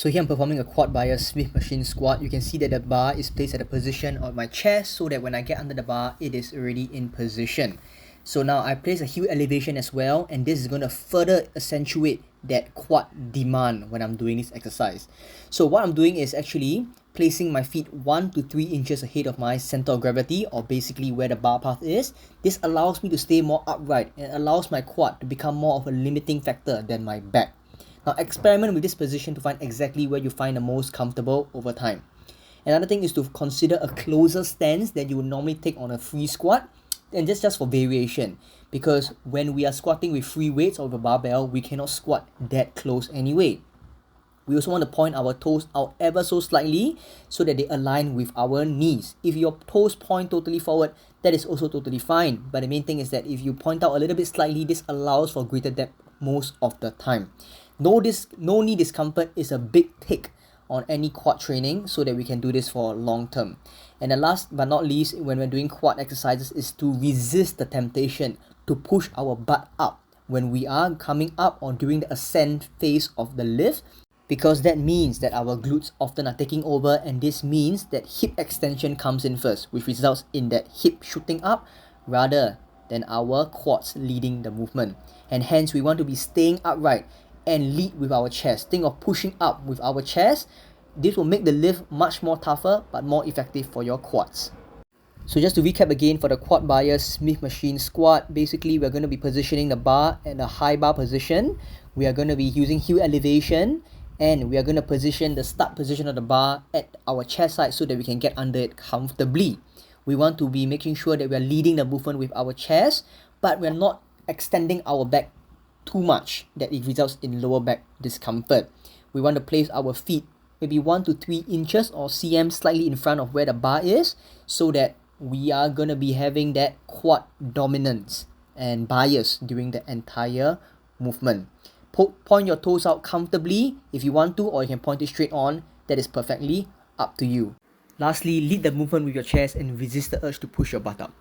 So here I'm performing a quad bias Smith machine squat. You can see that the bar is placed at a position of my chest so that when I get under the bar, it is already in position. So now I place a heel elevation as well, and this is going to further accentuate that quad demand when I'm doing this exercise. So what I'm doing is actually placing my feet 1 to 3 inches ahead of my center of gravity, or basically where the bar path is. This allows me to stay more upright and allows my quad to become more of a limiting factor than my back. Now experiment with this position to find exactly where you find the most comfortable over time. Another thing is to consider a closer stance than you would normally take on a free squat, and just for variation, because when we are squatting with free weights or with a barbell, we cannot squat that close anyway. We also want to point our toes out ever so slightly so that they align with our knees. If your toes point totally forward, that is also totally fine. But the main thing is that if you point out a little bit slightly, this allows for greater depth most of the time. No knee discomfort is a big tick on any quad training so that we can do this for long term. And the last but not least, when we're doing quad exercises, is to resist the temptation to push our butt up when we are coming up or during the ascent phase of the lift, because that means that our glutes often are taking over, and this means that hip extension comes in first, which results in that hip shooting up rather than our quads leading the movement. And hence we want to be staying upright and lead with our chest. Think of pushing up with our chest. This will make the lift much more tougher but more effective for your quads. So just to recap again, for the quad bias Smith machine squat, basically we're going to be positioning the bar at a high bar position. We are going to be using heel elevation, and we are going to position the start position of the bar at our chest side so that we can get under it comfortably. We want to be making sure that we are leading the movement with our chest, but we're not extending our back too much that it results in lower back discomfort. We want to place our feet maybe 1 to 3 inches or cm slightly in front of where the bar is, so that we are going to be having that quad dominance and bias during the entire movement. Point your toes out comfortably if you want to, or you can point it straight on. That is perfectly up to you. Lastly, lead the movement with your chest and resist the urge to push your butt up.